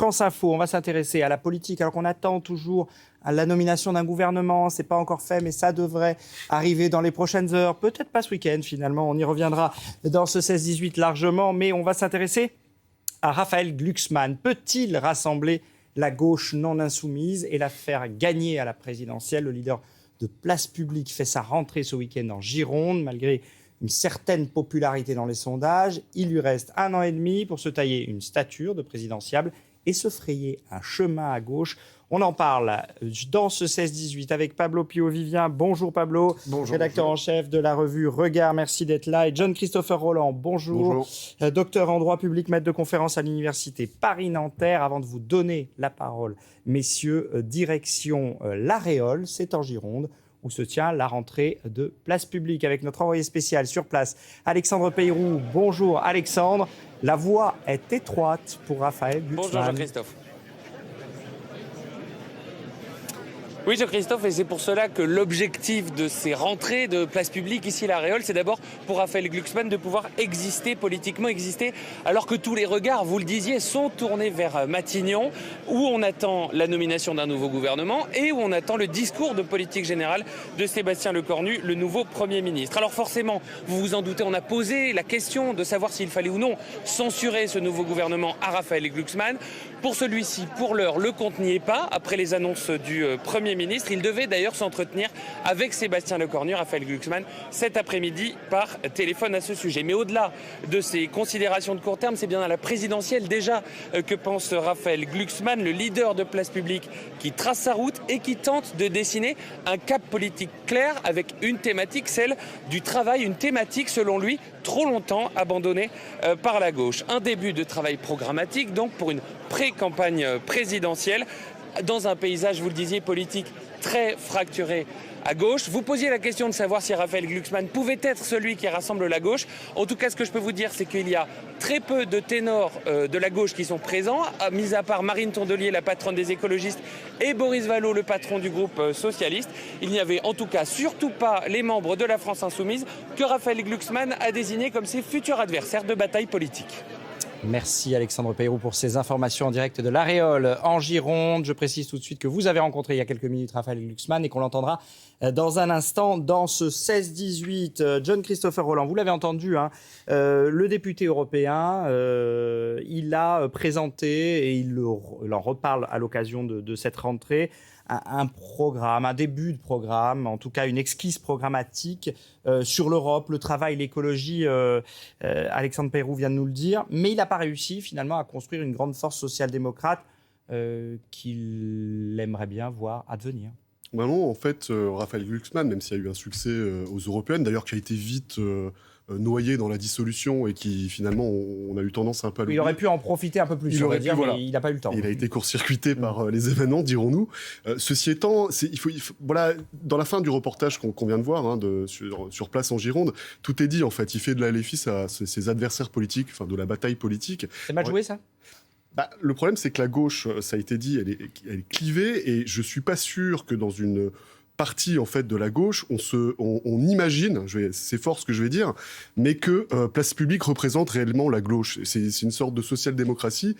France Info, on va s'intéresser à la politique, alors qu'on attend toujours à la nomination d'un gouvernement. C'est pas encore fait, mais ça devrait arriver dans les prochaines heures. Peut-être pas ce week-end, finalement. On y reviendra dans ce 16-18 largement, mais on va s'intéresser à Raphaël Glucksmann. Peut-il rassembler la gauche non insoumise et la faire gagner à la présidentielle? Le leader de Place Publique fait sa rentrée ce week-end en Gironde, malgré une certaine popularité dans les sondages. Il lui reste 1 an et demi pour se tailler une stature de présidentiable et se frayer un chemin à gauche. On en parle dans ce 16-18 avec Pablo Pio-Vivien. Bonjour Pablo, bonjour, rédacteur en chef de la revue Regard, merci d'être là. Et John-Christopher Roland, bonjour. Docteur en droit public, maître de conférence à l'université Paris-Nanterre. Avant de vous donner la parole, messieurs, direction l'Aréole, c'est en Gironde, où se tient la rentrée de Place Publique avec notre envoyé spécial sur place, Alexandre Peyrou. Bonjour Alexandre. La voie est étroite pour Raphaël Glucksmann. Bonjour Jean-Christophe. Oui, Jean-Christophe, et c'est pour cela que l'objectif de ces rentrées de Place Publique, ici l'Aréole, c'est d'abord pour Raphaël Glucksmann de pouvoir exister, politiquement exister, alors que tous les regards, vous le disiez, sont tournés vers Matignon, où on attend la nomination d'un nouveau gouvernement et où on attend le discours de politique générale de Sébastien Lecornu, le nouveau Premier ministre. Alors forcément, vous vous en doutez, on a posé la question de savoir s'il fallait ou non censurer ce nouveau gouvernement à Raphaël Glucksmann. Pour celui-ci, pour l'heure, le compte n'y est pas. Après les annonces du Premier ministre, il devait d'ailleurs s'entretenir avec Sébastien Lecornu, Raphaël Glucksmann, cet après-midi par téléphone à ce sujet. Mais au-delà de ces considérations de court terme, c'est bien à la présidentielle déjà que pense Raphaël Glucksmann, le leader de Place Publique, qui trace sa route et qui tente de dessiner un cap politique clair avec une thématique, celle du travail, une thématique selon lui trop longtemps abandonnée par la gauche. Un début de travail programmatique donc pour une pré-campagne présidentielle dans un paysage, vous le disiez, politique très fracturé à gauche. Vous posiez la question de savoir si Raphaël Glucksmann pouvait être celui qui rassemble la gauche. En tout cas, ce que je peux vous dire, c'est qu'il y a très peu de ténors de la gauche qui sont présents, mis à part Marine Tondelier, la patronne des écologistes, et Boris Vallaud, le patron du groupe socialiste. Il n'y avait en tout cas surtout pas les membres de la France Insoumise que Raphaël Glucksmann a désignés comme ses futurs adversaires de bataille politique. Merci Alexandre Peyrou pour ces informations en direct de l'Aréole en Gironde. Je précise tout de suite que vous avez rencontré il y a quelques minutes Raphaël Glucksmann et qu'on l'entendra dans un instant dans ce 16-18. John-Christopher Roland, vous l'avez entendu, hein, le député européen, il a présenté et il en reparle à l'occasion de cette rentrée, un programme, un début de programme, en tout cas une esquisse programmatique sur l'Europe, le travail, l'écologie. Alexandre Peyrou vient de nous le dire, mais il n'a pas réussi finalement à construire une grande force social-démocrate qu'il aimerait bien voir advenir. Ben non, en fait, Raphaël Glucksmann, même s'il y a eu un succès aux européennes, d'ailleurs qui a été vite noyé dans la dissolution et qui finalement on a eu tendance un peu à l'oublier. Il aurait pu en profiter un peu plus, voilà. Mais il n'a pas eu le temps. Il a été court-circuité par les événements, dirons-nous. Ceci étant, voilà, dans la fin du reportage qu'on vient de voir hein, sur place en Gironde, tout est dit en fait. Il fait de la LFI ses adversaires politiques, enfin de la bataille politique. C'est mal joué ça ? Le problème, c'est que la gauche, ça a été dit, elle est clivée, et je suis pas sûr que dans une partie en fait de la gauche, on imagine, c'est fort ce que je vais dire, mais que Place Publique représente réellement la gauche. C'est une sorte de social-démocratie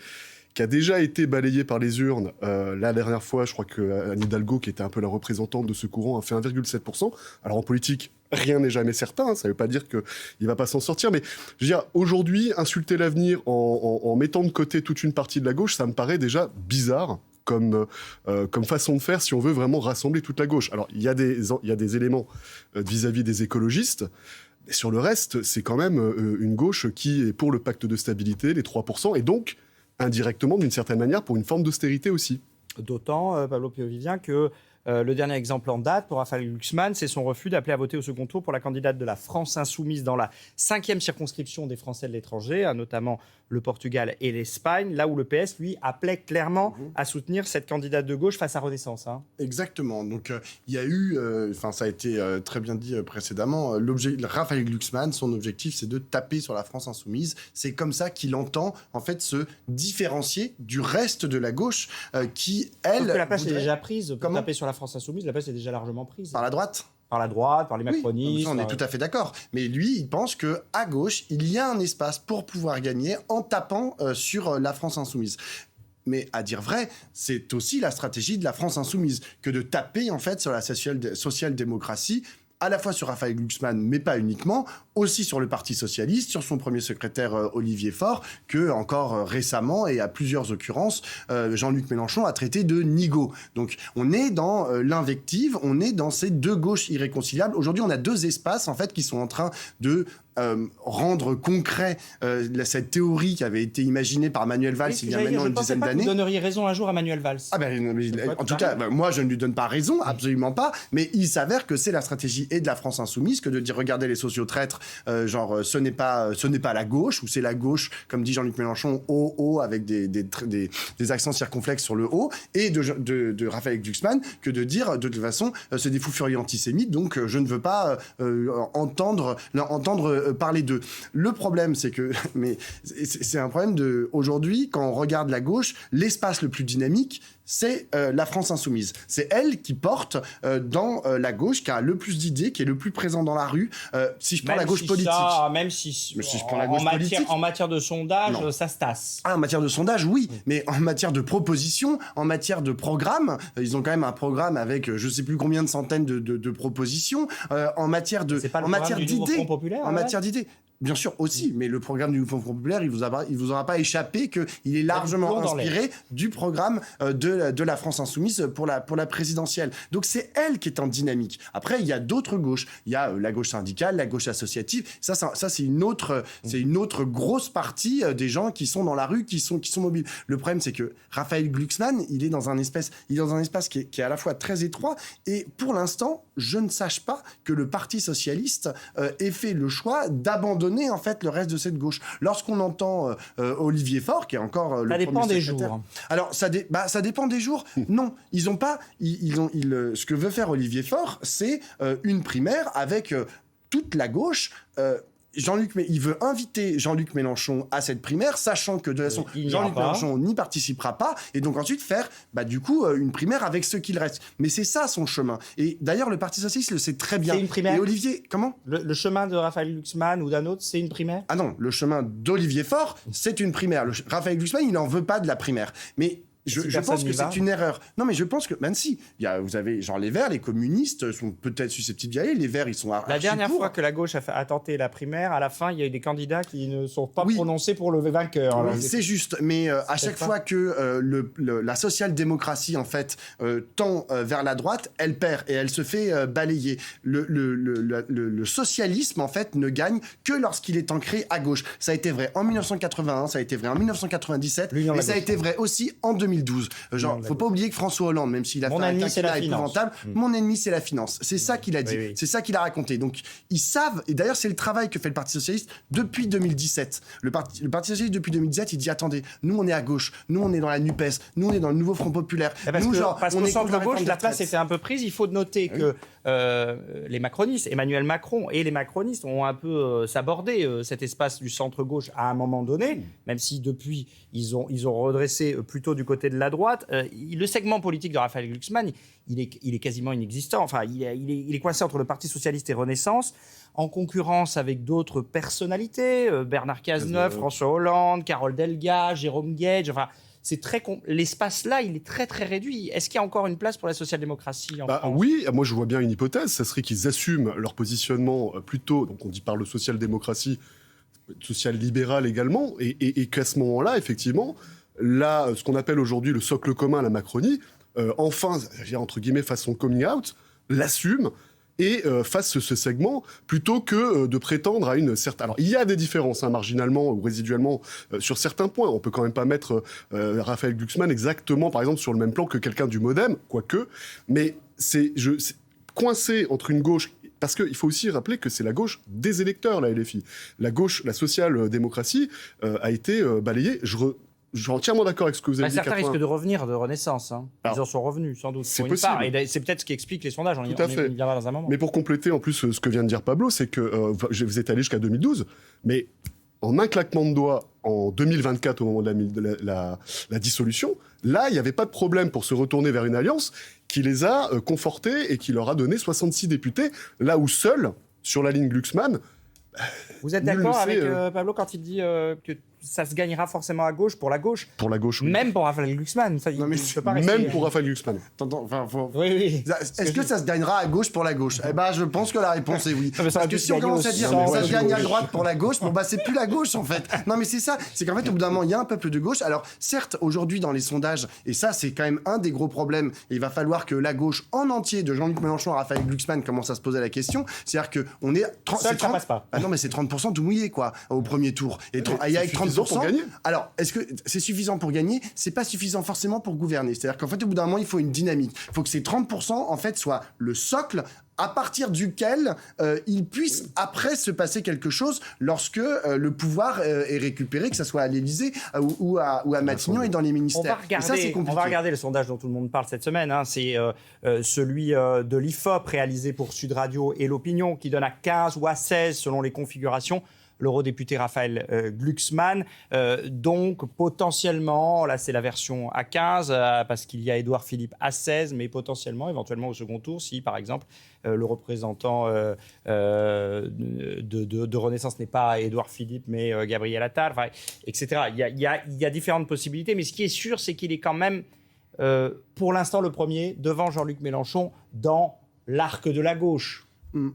qui a déjà été balayée par les urnes. La dernière fois, je crois que Anne Hidalgo, qui était un peu la représentante de ce courant, a fait 1,7%. Alors en politique, rien n'est jamais certain, hein, ça ne veut pas dire qu'il ne va pas s'en sortir, mais je veux dire, aujourd'hui, insulter l'avenir en mettant de côté toute une partie de la gauche, ça me paraît déjà bizarre comme façon de faire si on veut vraiment rassembler toute la gauche. Alors, il y a des éléments vis-à-vis des écologistes, mais sur le reste, c'est quand même une gauche qui est pour le pacte de stabilité, les 3%, et donc, indirectement, d'une certaine manière, pour une forme d'austérité aussi. D'autant, Pablo Pio-Vivien, que le dernier exemple en date pour Raphaël Glucksmann, c'est son refus d'appeler à voter au second tour pour la candidate de la France Insoumise dans la 5e circonscription des Français de l'étranger, notamment le Portugal et l'Espagne, là où le PS, lui, appelait clairement à soutenir cette candidate de gauche face à Renaissance. Hein. Exactement. Donc, il y a eu, ça a été très bien dit précédemment, Raphaël Glucksmann, son objectif, c'est de taper sur la France Insoumise. C'est comme ça qu'il entend, en fait, se différencier du reste de la gauche qui, elle... Sauf que la place est déjà prise. Pour Comment taper sur la France Insoumise, la place est déjà largement prise. Par la droite ? Par la droite, par les macronistes. Oui, on est tout à fait d'accord. Mais lui, il pense qu'à gauche, il y a un espace pour pouvoir gagner en tapant sur la France Insoumise. Mais à dire vrai, c'est aussi la stratégie de la France insoumise que de taper en fait sur la social-démocratie, à la fois sur Raphaël Glucksmann, mais pas uniquement, aussi sur le Parti socialiste, sur son premier secrétaire Olivier Faure, que encore récemment, et à plusieurs occurrences, Jean-Luc Mélenchon a traité de nigo. Donc on est dans l'invective, on est dans ces deux gauches irréconciliables. Aujourd'hui, on a deux espaces en fait qui sont en train de rendre concret cette théorie qui avait été imaginée par Manuel Valls il y a maintenant une dizaine d'années. Vous donneriez raison un jour à Manuel Valls. En tout cas, moi je ne lui donne pas raison, absolument pas, mais il s'avère que c'est la stratégie et de la France insoumise que de dire regardez les sociotraîtres, ce n'est pas la gauche, ou c'est la gauche, comme dit Jean-Luc Mélenchon, haut avec des accents circonflexes sur le haut, et de Raphaël Glucksmann que de dire de toute façon c'est des fous furieux antisémites, donc je ne veux pas entendre parler d'eux. Le problème, c'est que, mais c'est un problème de aujourd'hui, quand on regarde la gauche, l'espace le plus dynamique, c'est la France insoumise. C'est elle qui porte dans la gauche, qui a le plus d'idées, qui est le plus présent dans la rue. Si je prends la gauche politique. En matière de sondage, ça se tasse. En matière de sondage, oui. Mais en matière de propositions, en matière de programme, ils ont quand même un programme avec je ne sais plus combien de centaines de propositions. En matière d'idées. En matière d'idées. Bien sûr aussi, mais le programme du Front populaire, il vous aura pas échappé qu'il est largement inspiré du programme de la France insoumise pour la présidentielle. Donc c'est elle qui est en dynamique. Après, il y a d'autres gauches. Il y a la gauche syndicale, la gauche associative. Ça c'est une autre grosse partie des gens qui sont dans la rue, qui sont mobiles. Le problème, c'est que Raphaël Glucksmann, il est dans un espace qui est à la fois très étroit, et pour l'instant, je ne sache pas que le Parti socialiste ait fait le choix d'abandonner en fait le reste de cette gauche. Lorsqu'on entend Olivier Faure, qui est encore le premier secrétaire... Ça dépend des jours. Alors, ça dépend des jours. Non, ils ont pas... ce que veut faire Olivier Faure, c'est une primaire avec toute la gauche... il veut inviter Jean-Luc Mélenchon à cette primaire, sachant que de toute façon, Jean-Luc Mélenchon n'y participera pas, et donc ensuite faire, une primaire avec ceux qu'il reste. Mais c'est ça son chemin. Et d'ailleurs, le Parti socialiste le sait très bien. C'est une primaire. Et Olivier, comment ? Le chemin de Raphaël Glucksmann ou d'un autre, c'est une primaire ? Ah non, le chemin d'Olivier Faure, c'est une primaire. Raphaël Glucksmann, il n'en veut pas de la primaire. Mais je pense que c'est une erreur. Non, mais je pense que, même si, vous avez, genre, les Verts, les communistes sont peut-être susceptibles d'y aller. Les Verts, ils sont La dernière fois que la gauche a tenté la primaire, à la fin, il y a eu des candidats qui ne sont pas prononcés pour le vainqueur. Oui, c'est juste. Mais à chaque fois que la social-démocratie, en fait, tend vers la droite, elle perd et elle se fait balayer. Le socialisme, en fait, ne gagne que lorsqu'il est ancré à gauche. Ça a été vrai en 1981, ça a été vrai en 1997, et ça a été vrai aussi en 2012. Faut pas oublier que François Hollande, même s'il a fait un quinquennat épouvantable, mon ennemi c'est la finance. C'est ça qu'il a dit, c'est ça qu'il a raconté. Donc ils savent, et d'ailleurs c'est le travail que fait le Parti socialiste depuis 2017. Le Parti socialiste depuis 2017, il dit attendez, nous on est à gauche, nous on est dans la NUPES, nous on est dans le nouveau Front populaire. Parce qu'au centre-gauche, la place était un peu prise. Il faut noter que les macronistes, Emmanuel Macron et les macronistes ont un peu sabordé cet espace du centre-gauche à un moment donné, même si depuis ils ont redressé plutôt du côté de la droite. Le segment politique de Raphaël Glucksmann, il est quasiment inexistant. Enfin, il est coincé entre le Parti socialiste et Renaissance, en concurrence avec d'autres personnalités, Bernard Cazeneuve, François Hollande, Carole Delga, Jérôme Gage. Enfin, l'espace là, il est très très réduit. Est-ce qu'il y a encore une place pour la social-démocratie en France ? Oui, moi je vois bien une hypothèse, ça serait qu'ils assument leur positionnement plutôt, donc on parle de social-démocratie, social-libérale également, et qu'à ce moment-là, effectivement, là, ce qu'on appelle aujourd'hui le socle commun, la Macronie, enfin, entre guillemets, façon coming out, l'assume et fasse ce segment, plutôt que de prétendre à une certaine... Alors, il y a des différences, marginalement ou résiduellement, sur certains points. On peut quand même pas mettre Raphaël Glucksmann exactement, par exemple, sur le même plan que quelqu'un du MoDem, quoique, mais c'est coincé entre une gauche... Parce qu'il faut aussi rappeler que c'est la gauche des électeurs, la LFI. La gauche, la social-démocratie, a été balayée. Je suis entièrement d'accord avec ce que vous avez dit. Certains risquent de revenir de Renaissance. Ils en sont revenus, sans doute. C'est possible. Et c'est peut-être ce qui explique les sondages. On y viendra dans un moment. Mais pour compléter, en plus, ce que vient de dire Pablo, c'est que vous êtes allé jusqu'à 2012, mais en un claquement de doigts, en 2024, au moment de la dissolution, là, il n'y avait pas de problème pour se retourner vers une alliance qui les a confortés et qui leur a donné 66 députés, là où seul, sur la ligne Glucksmann... Vous êtes d'accord avec Pablo quand il dit que ça se gagnera forcément à gauche, pour la gauche. Pour la gauche, oui. Même pour Raphaël Glucksmann. Non, mais Même pour Raphaël Glucksmann. Oui. Est-ce que ça se gagnera à gauche pour la gauche? Eh ben, je pense que la réponse est oui. Parce que si on commence à dire ça se gagne à droite pour la gauche, bon bah c'est plus la gauche en fait. Non mais c'est ça, c'est qu'en fait au bout d'un moment il y a un peuple de gauche. Alors certes aujourd'hui dans les sondages, et ça c'est quand même un des gros problèmes, et il va falloir que la gauche en entier, de Jean-Luc Mélenchon à Raphaël Glucksmann, commence à se poser la question. C'est-à-dire que on est 30, seul, ça passe pas. Ah non mais c'est 30% tout mouillé quoi au premier tour. Et avec 30% pour gagner. Alors est-ce que c'est suffisant pour gagner? C'est pas suffisant forcément pour gouverner. C'est-à-dire qu'en fait au bout d'un moment il faut une dynamique. Il faut que ces 30% en fait soient le socle à partir duquel il puisse après se passer quelque chose lorsque le pouvoir est récupéré, que ce soit à l'Élysée ou à Matignon et dans les ministères. On va regarder le sondage dont tout le monde parle cette semaine. C'est celui de l'IFOP réalisé pour Sud Radio et l'Opinion qui donne à 15 ou à 16 selon les configurations l'eurodéputé Raphaël Glucksmann. Donc, potentiellement, là, c'est la version à 15, parce qu'il y a Édouard Philippe à 16, mais potentiellement, éventuellement, au second tour, si, par exemple, le représentant de Renaissance n'est pas Édouard Philippe, mais Gabriel Attal, etc. Il y a différentes possibilités, mais ce qui est sûr, c'est qu'il est quand même, pour l'instant, le premier, devant Jean-Luc Mélenchon, dans l'arc de la gauche.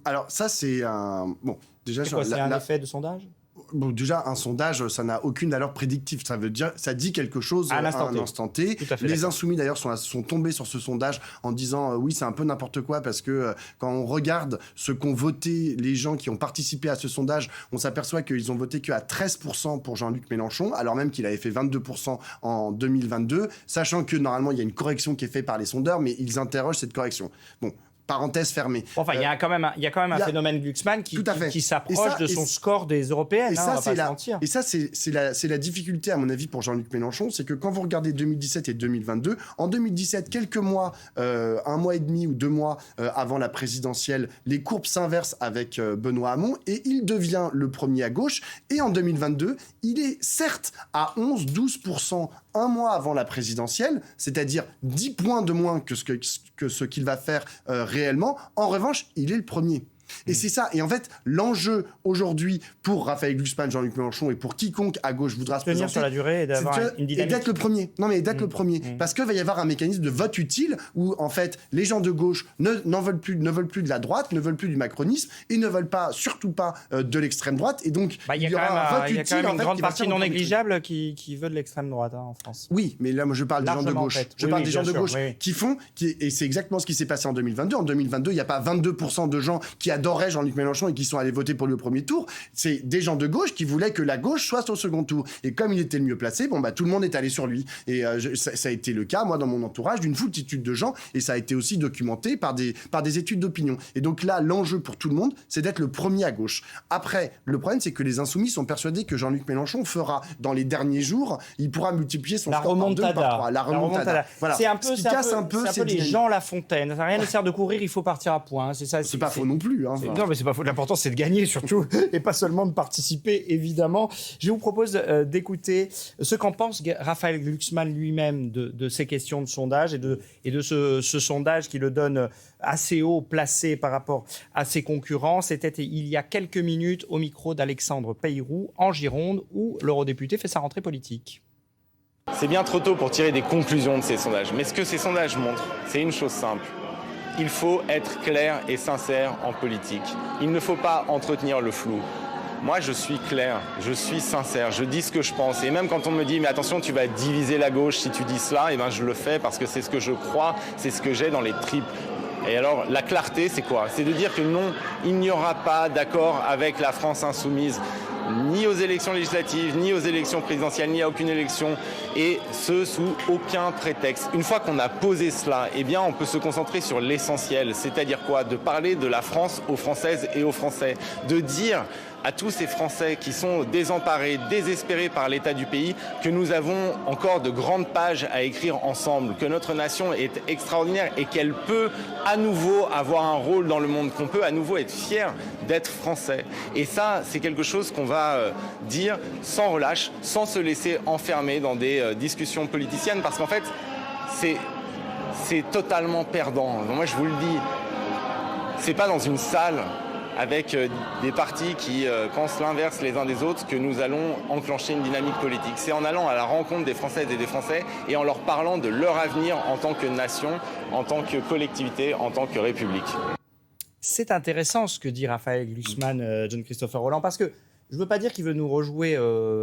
Alors, ça, c'est un... Bon. Déjà, c'est un effet de sondage? Bon, déjà, un sondage, ça n'a aucune valeur prédictive. Ça veut dire, ça dit quelque chose à un instant T. Les Insoumis, d'ailleurs, sont tombés sur ce sondage en disant oui, c'est un peu n'importe quoi parce que quand on regarde ce qu'ont voté les gens qui ont participé à ce sondage, on s'aperçoit qu'ils ont voté qu'à 13% pour Jean-Luc Mélenchon, alors même qu'il avait fait 22% en 2022, sachant que normalement, il y a une correction qui est faite par les sondeurs, mais ils interrogent cette correction. Bon. Parenthèse fermée. Enfin, il y a quand même un phénomène Glucksmann qui s'approche de son score des européennes. Et ça, c'est la difficulté, à mon avis, pour Jean-Luc Mélenchon, c'est que quand vous regardez 2017 et 2022, en 2017, quelques mois, un mois et demi ou 2 mois avant la présidentielle, les courbes s'inversent avec Benoît Hamon et il devient le premier à gauche. Et en 2022, il est certes à 11-12% un mois avant la présidentielle, c'est-à-dire 10 points de moins que ce qu'il va faire réellement. En revanche, il est le premier. Et c'est ça. Et en fait, l'enjeu aujourd'hui pour Raphaël Glucksmann, Jean-Luc Mélenchon et pour quiconque à gauche voudra se présenter, sur la durée et d'avoir une dynamique. Et d'être le premier. Non, mais d'être le premier. Parce qu'il va y avoir un mécanisme de vote utile où, en fait, les gens de gauche ne veulent plus de la droite, ne veulent plus du macronisme et ne veulent pas, surtout pas, de l'extrême droite. Et donc, il y aura un vote utile. Il y a quand même une grande partie non négligeable qui veut de l'extrême droite en France. Oui, mais là, moi, je parle des gens de gauche. Je parle des gens de gauche qui font, et c'est exactement ce qui s'est passé en 2022. En 2022, il n'y a pas 22% de gens qui adoraient Jean-Luc Mélenchon et qui sont allés voter pour lui au premier tour. C'est des gens de gauche qui voulaient que la gauche soit au second tour. Et comme il était le mieux placé, tout le monde est allé sur lui. Et ça a été le cas, moi, dans mon entourage, d'une foultitude de gens. Et ça a été aussi documenté par des études d'opinion. Et donc là, l'enjeu pour tout le monde, c'est d'être le premier à gauche. Après, le problème, c'est que les Insoumis sont persuadés que Jean-Luc Mélenchon fera, dans les derniers jours, il pourra multiplier son score par 2 par 3. La remontada. Voilà. C'est un peu les gens La Fontaine. Ça rien ne sert de courir, il faut partir à point. C'est ça. C'est pas faux non plus. Non, mais c'est pas faux. L'important, c'est de gagner surtout, et pas seulement de participer, évidemment. Je vous propose d'écouter ce qu'en pense Raphaël Glucksmann lui-même de ces questions de sondage et de ce sondage qui le donne assez haut placé par rapport à ses concurrents. C'était il y a quelques minutes au micro d'Alexandre Peyrou en Gironde, où l'eurodéputé fait sa rentrée politique. C'est bien trop tôt pour tirer des conclusions de ces sondages. Mais ce que ces sondages montrent, c'est une chose simple. Il faut être clair et sincère en politique. Il ne faut pas entretenir le flou. Moi, je suis clair, je suis sincère, je dis ce que je pense. Et même quand on me dit « mais attention, tu vas diviser la gauche si tu dis cela », eh ben, je le fais parce que c'est ce que je crois, c'est ce que j'ai dans les tripes. Et alors, la clarté, c'est quoi? C'est de dire que non, il n'y aura pas d'accord avec la France insoumise, ni aux élections législatives, ni aux élections présidentielles, ni à aucune élection, et ce, sous aucun prétexte. Une fois qu'on a posé cela, eh bien, on peut se concentrer sur l'essentiel, c'est-à-dire quoi? De parler de la France aux Françaises et aux Français, de dire à tous ces Français qui sont désemparés, désespérés par l'état du pays, que nous avons encore de grandes pages à écrire ensemble, que notre nation est extraordinaire et qu'elle peut à nouveau avoir un rôle dans le monde, qu'on peut à nouveau être fier d'être français. Et ça, c'est quelque chose qu'on va dire sans relâche, sans se laisser enfermer dans des discussions politiciennes, parce qu'en fait, c'est totalement perdant. Moi, je vous le dis, c'est pas dans une salle avec des partis qui pensent l'inverse les uns des autres que nous allons enclencher une dynamique politique. C'est en allant à la rencontre des Françaises et des Français et en leur parlant de leur avenir en tant que nation, en tant que collectivité, en tant que République. C'est intéressant ce que dit Raphaël Glucksmann, John Christopher Roland, parce que je ne veux pas dire qu'il veut nous rejouer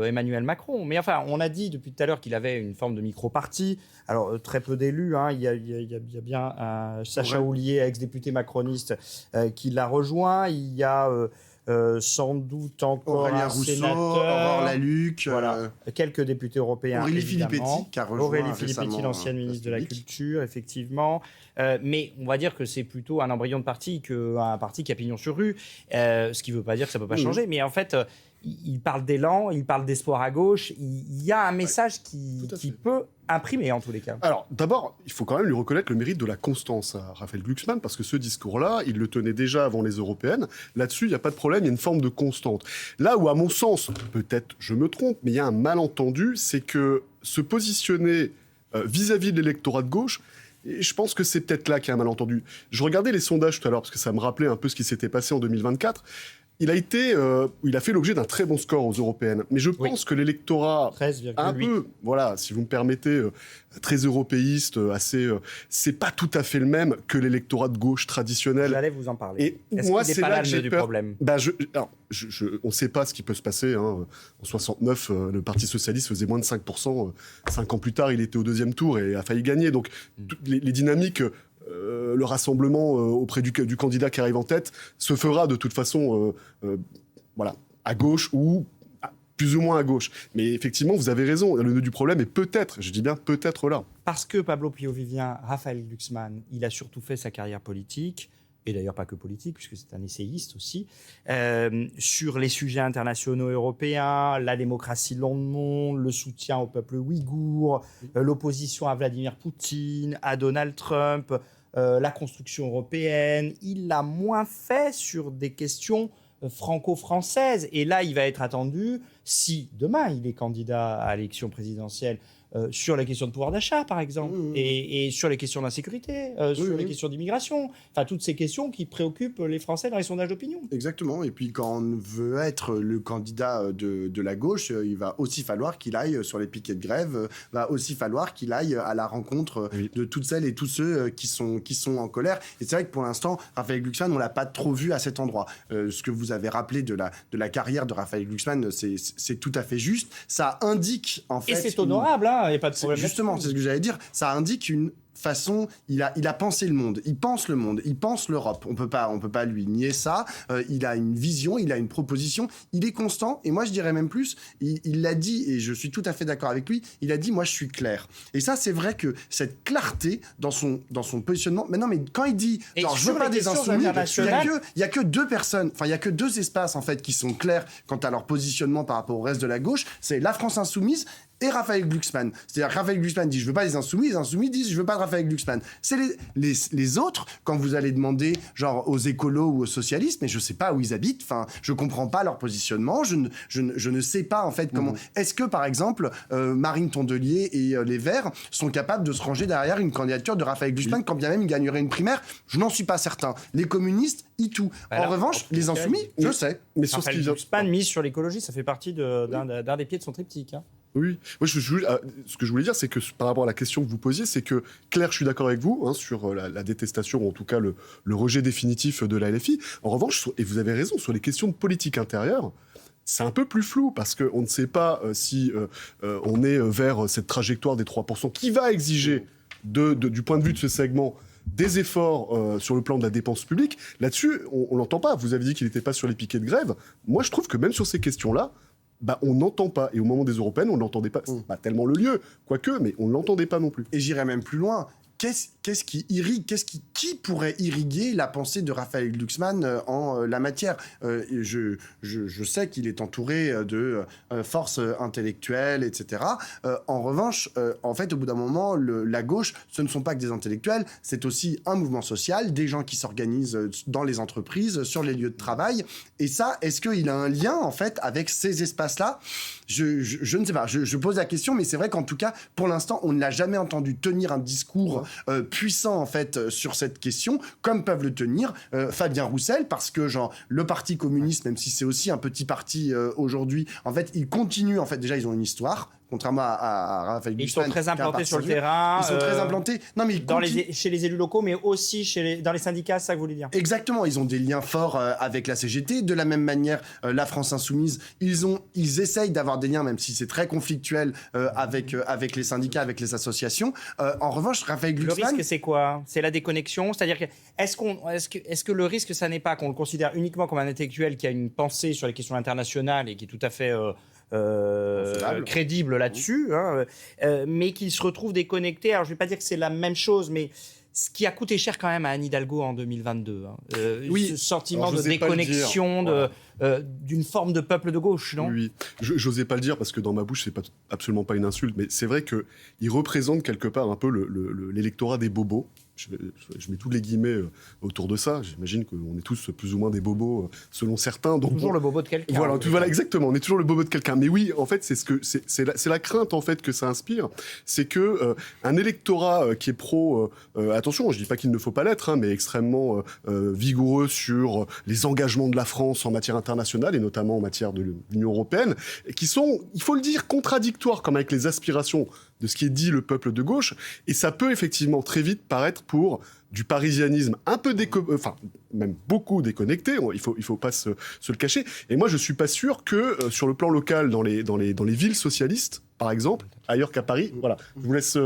Emmanuel Macron, mais enfin, on a dit depuis tout à l'heure qu'il avait une forme de micro-parti. Alors, très peu d'élus, hein. Il y a bien Sacha Houlié, ex-député macroniste, qui l'a rejoint. Il y a sans doute encore Aurélien un Rousseau, sénateur, Aurore Lalucq, quelques députés européens, Aurélie évidemment. Filippetti, qui a rejoint Aurélie Filippetti, récemment, l'ancienne ministre de la Place Publique. Culture, effectivement. Mais on va dire que c'est plutôt un embryon de parti qu'un parti qui a pignon sur rue, ce qui ne veut pas dire que ça ne peut pas changer. Mais en fait, il parle d'élan, il parle d'espoir à gauche. Il y a un message qui peut imprimer, en tous les cas. Alors, d'abord, il faut quand même lui reconnaître le mérite de la constance à Raphaël Glucksmann, parce que ce discours-là, il le tenait déjà avant les européennes. Là-dessus, il n'y a pas de problème, il y a une forme de constante. Là où, à mon sens, peut-être je me trompe, mais il y a un malentendu, c'est que se positionner vis-à-vis de l'électorat de gauche, et je pense que c'est peut-être là qu'il y a un malentendu. Je regardais les sondages tout à l'heure, parce que ça me rappelait un peu ce qui s'était passé en 2024. Il a fait l'objet d'un très bon score aux européennes. Mais je pense que l'électorat, 13,8. un peu, voilà, si vous me permettez, très européiste, c'est pas tout à fait le même que l'électorat de gauche traditionnel. J'allais vous en parler. Et Est-ce moi, qu'il n'est c'est pas là là que le j'ai nœud du peur. problème? On ne sait pas ce qui peut se passer. Hein. En 69, le Parti socialiste faisait moins de 5%. 5 ans plus tard, il était au deuxième tour et a failli gagner. Donc, les dynamiques... le rassemblement auprès du candidat qui arrive en tête se fera de toute façon voilà, à gauche ou plus ou moins à gauche. Mais effectivement, vous avez raison, le nœud du problème est peut-être, je dis bien peut-être là. Parce que Pablo Pio-Vivien, Raphaël Glucksmann, il a surtout fait sa carrière politique, et d'ailleurs pas que politique, puisque c'est un essayiste aussi, sur les sujets internationaux européens, la démocratie dans le monde, le soutien au peuple ouïghour, l'opposition à Vladimir Poutine, à Donald Trump, la construction européenne. Il l'a moins fait sur des questions franco-françaises. Et là, il va être attendu, si demain il est candidat à l'élection présidentielle, sur les questions de pouvoir d'achat, par exemple, et sur les questions d'insécurité, sur les questions d'immigration. Enfin, toutes ces questions qui préoccupent les Français dans les sondages d'opinion. Exactement. Et puis, quand on veut être le candidat de la gauche, il va aussi falloir qu'il aille sur les piquets de grève, va aussi falloir qu'il aille à la rencontre de toutes celles et tous ceux qui sont en colère. Et c'est vrai que pour l'instant, Raphaël Glucksmann, on l'a pas trop vu à cet endroit. Ce que vous avez rappelé de la carrière de Raphaël Glucksmann, c'est tout à fait juste. Ça indique, en fait... Et c'est honorable, hein, il n'y a pas de problème. Justement, c'est ce que j'allais dire. Ça indique une façon, il a pensé le monde, il pense l'Europe. On peut pas lui nier ça. Il a une vision, il a une proposition, il est constant. Et moi, je dirais même plus, il l'a dit, et je suis tout à fait d'accord avec lui. Il a dit, moi, je suis clair. Et ça, c'est vrai que cette clarté dans son positionnement. Mais non, mais quand il dit, genre, je veux pas des insoumis, il y a que deux personnes, enfin, il y a que deux espaces en fait qui sont clairs quant à leur positionnement par rapport au reste de la gauche. C'est la France insoumise et Raphaël Glucksmann. C'est-à-dire Raphaël Glucksmann dit je veux pas des insoumis, les insoumis disent je veux pas de Raphaël Glucksmann. C'est les autres, quand vous allez demander genre aux écolos ou aux socialistes, mais je sais pas où ils habitent, enfin je comprends pas leur positionnement, je ne sais pas en fait comment... Est-ce que par exemple Marine Tondelier et les Verts sont capables de se ranger derrière une candidature de Raphaël Glucksmann quand bien même il gagnerait une primaire? Je n'en suis pas certain. Les communistes, tout. En revanche, les insoumis, je sais. Mais sur ce Raphaël qui Glucksmann mise sur l'écologie, ça fait partie d'un des pieds de son triptyque. Hein. Oui, moi, ce que je voulais dire, c'est que par rapport à la question que vous posiez, c'est que, Claire, je suis d'accord avec vous sur la détestation, ou en tout cas le rejet définitif de la LFI. En revanche, et vous avez raison, sur les questions de politique intérieure, c'est un peu plus flou, parce qu'on ne sait pas si on est vers cette trajectoire des 3% qui va exiger, du point de vue de ce segment, des efforts sur le plan de la dépense publique. Là-dessus, on l'entend pas. Vous avez dit qu'il n'était pas sur les piquets de grève. Moi, je trouve que même sur ces questions-là, on n'entend pas. Et au moment des européennes, on n'entendait pas. C'est pas tellement le lieu, quoique, mais on ne l'entendait pas non plus. Et j'irais même plus loin. Qu'est-ce qui irrigue, qui pourrait irriguer la pensée de Raphaël Glucksmann en la matière? Je sais qu'il est entouré de forces intellectuelles, etc. En revanche, en fait, au bout d'un moment, la gauche, ce ne sont pas que des intellectuels, c'est aussi un mouvement social, des gens qui s'organisent dans les entreprises, sur les lieux de travail. Et ça, est-ce qu'il a un lien, en fait, avec ces espaces-là? Je ne sais pas. Je pose la question, mais c'est vrai qu'en tout cas, pour l'instant, on ne l'a jamais entendu tenir un discours puissants en fait sur cette question, comme peuvent le tenir Fabien Roussel, parce que genre le Parti communiste, même si c'est aussi un petit parti aujourd'hui, en fait, ils continuent, en fait, déjà ils ont une histoire. Contrairement à Raphaël Glucksmann. Ils sont très implantés sur le terrain. Ils sont très implantés. Non, mais chez les élus locaux, mais aussi dans les syndicats, c'est ça que vous voulez dire? Exactement. Ils ont des liens forts avec la CGT. De la même manière, la France Insoumise, ils essayent d'avoir des liens, même si c'est très conflictuel avec les syndicats, avec les associations. En revanche, Raphaël Glucksmann... Le risque, c'est quoi? C'est la déconnexion? C'est-à-dire que est-ce que le risque, ça n'est pas qu'on le considère uniquement comme un intellectuel qui a une pensée sur les questions internationales et qui est tout à fait... crédible là-dessus, mais qui se retrouve déconnecté. Alors, je ne vais pas dire que c'est la même chose, mais ce qui a coûté cher quand même à Anne Hidalgo en 2022. Ce sentiment de déconnexion d'une forme de peuple de gauche, non? Oui, j'osais pas le dire parce que dans ma bouche, c'est absolument pas une insulte, mais c'est vrai qu'il représente quelque part un peu l'électorat des bobos. Je mets tous les guillemets autour de ça. J'imagine qu'on est tous plus ou moins des bobos selon certains. Donc toujours le bobo de quelqu'un. Voilà, exactement. On est toujours le bobo de quelqu'un. Mais oui, en fait, c'est la crainte en fait que ça inspire, c'est que un électorat qui est pro, attention, je dis pas qu'il ne faut pas l'être, mais extrêmement vigoureux sur les engagements de la France en matière internationale et notamment en matière de l'Union européenne, et qui sont, il faut le dire, contradictoires comme avec les aspirations de ce qui est dit le peuple de gauche, et ça peut effectivement très vite paraître pour du parisianisme un peu même beaucoup déconnecté, il faut pas se le cacher. Et moi, je suis pas sûr que sur le plan local, dans les villes socialistes, par exemple, ailleurs qu'à Paris, voilà, je vous laisse...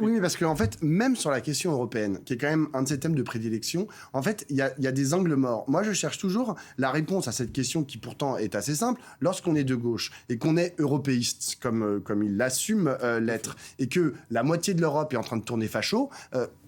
Oui, parce qu'en fait, même sur la question européenne, qui est quand même un de ces thèmes de prédilection, en fait, il y a des angles morts. Moi, je cherche toujours la réponse à cette question qui pourtant est assez simple. Lorsqu'on est de gauche et qu'on est européiste, comme il l'assume l'être, et que la moitié de l'Europe est en train de tourner facho,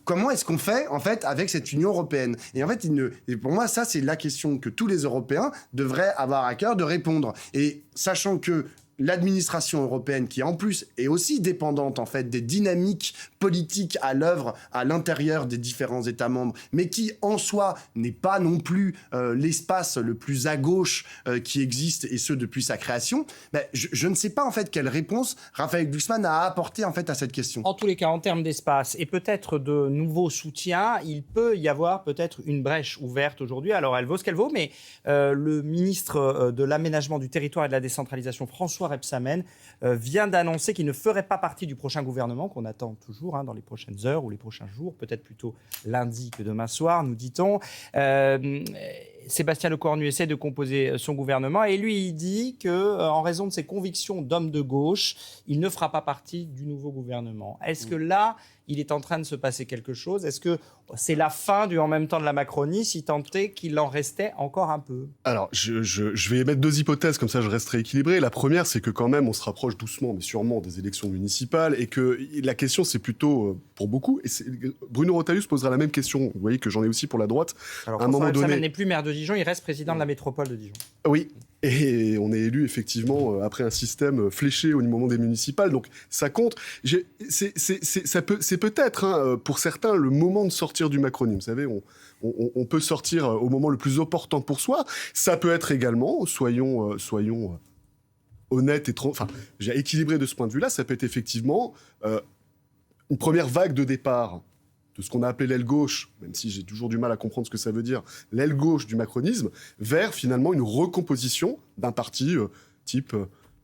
comment est-ce qu'on fait, en fait, avec cette Union européenne? Et en fait, et pour moi, ça, c'est la question que tous les Européens devraient avoir à cœur de répondre. Et sachant que l'administration européenne, qui en plus est aussi dépendante en fait des dynamiques politiques à l'œuvre à l'intérieur des différents États membres, mais qui en soi n'est pas non plus l'espace le plus à gauche qui existe, et ce depuis sa création, je ne sais pas en fait quelle réponse Raphaël Glucksmann a apporté en fait à cette question. En tous les cas, en termes d'espace et peut-être de nouveaux soutiens, il peut y avoir peut-être une brèche ouverte aujourd'hui. Alors elle vaut ce qu'elle vaut, mais le ministre de l'aménagement du territoire et de la décentralisation, François Rebsamen, vient d'annoncer qu'il ne ferait pas partie du prochain gouvernement qu'on attend toujours dans les prochaines heures ou les prochains jours, peut-être plutôt lundi que demain soir, nous dit-on. Sébastien Lecornu essaie de composer son gouvernement et lui, il dit qu'en raison de ses convictions d'homme de gauche, il ne fera pas partie du nouveau gouvernement. Est-ce que là, il est en train de se passer quelque chose? Est-ce que c'est la fin du en même temps de la Macronie, si tant est qu'il en restait encore un peu? Alors, je vais émettre deux hypothèses, comme ça je resterai équilibré. La première, c'est que quand même, on se rapproche doucement, mais sûrement, des élections municipales, et que la question, c'est plutôt, pour beaucoup, et Bruno Retailleau se posera la même question, vous voyez que j'en ai aussi pour la droite. Alors, François Rebsamen n'est plus maire de Dijon, il reste président de la métropole de Dijon. Oui. Et on est élu effectivement après un système fléché au moment des municipales, donc ça compte. C'est peut-être pour certains le moment de sortir du macronisme. Vous savez, on peut sortir au moment le plus opportun pour soi. Ça peut être également, soyons honnêtes et j'ai équilibré de ce point de vue-là. Ça peut être effectivement une première vague de départ de ce qu'on a appelé l'aile gauche, même si j'ai toujours du mal à comprendre ce que ça veut dire, l'aile gauche du macronisme, vers finalement une recomposition d'un parti type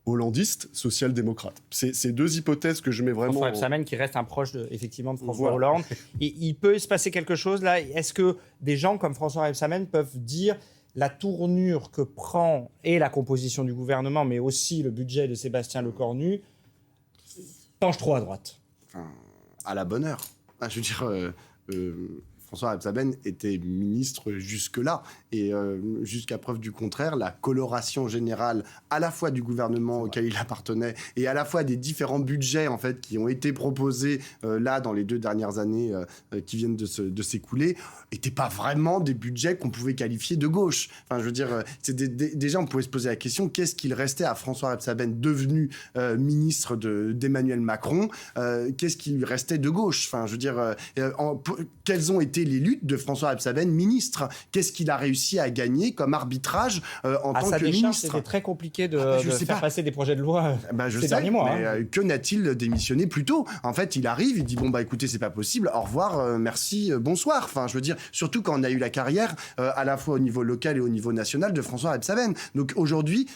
hollandiste, social-démocrate. C'est deux hypothèses que je mets vraiment... François Rebsamen qui reste un proche effectivement de François Hollande. Et il peut se passer quelque chose là. Est-ce que des gens comme François Rebsamen peuvent dire la tournure que prend et la composition du gouvernement, mais aussi le budget de Sébastien Lecornu, penche trop à droite? À la bonne heure. Je veux dire, François Rebsamen était ministre jusque-là. Et jusqu'à preuve du contraire, la coloration générale à la fois du gouvernement auquel il appartenait et à la fois des différents budgets en fait, qui ont été proposés là dans les 2 dernières années qui viennent de s'écouler n'étaient pas vraiment des budgets qu'on pouvait qualifier de gauche. Enfin, je veux dire, déjà on pouvait se poser la question, qu'est-ce qu'il restait à François Rebsamen devenu ministre d'Emmanuel Macron? Qu'est-ce qui lui restait de gauche? Enfin, je veux dire, quels ont été les luttes de François Rebsaben, ministre. Qu'est-ce qu'il a réussi à gagner comme arbitrage en tant que ministre? C'était très compliqué de sais faire pas. passer des projets de loi ces derniers mois. Mais que n'a-t-il démissionné plus tôt? En fait, il arrive, il dit bon bah écoutez, c'est pas possible, au revoir, merci, bonsoir. Enfin, je veux dire, surtout quand on a eu la carrière à la fois au niveau local et au niveau national de François Rebsaben. Donc aujourd'hui,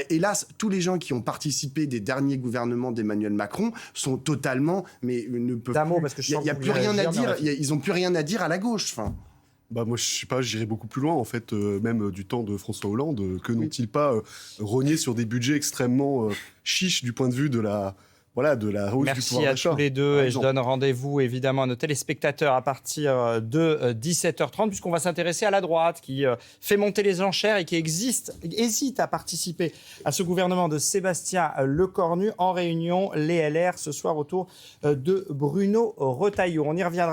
hélas, tous les gens qui ont participé des derniers gouvernements d'Emmanuel Macron sont totalement, mais ne peuvent plus. Il n'y a plus rien à dire. Ils n'ont plus rien à dire à la gauche. Enfin. Bah moi, je sais pas, j'irais beaucoup plus loin, en fait, même du temps de François Hollande. Que n'ont-ils pas rogné sur des budgets extrêmement chiches du point de vue de la hausse du pouvoir d'achat. Merci à tous les deux et je donne rendez-vous évidemment à nos téléspectateurs à partir de 17h30 puisqu'on va s'intéresser à la droite qui fait monter les enchères et qui hésite à participer à ce gouvernement de Sébastien Lecornu en réunion, les LR ce soir autour de Bruno Retailleau. On y reviendra.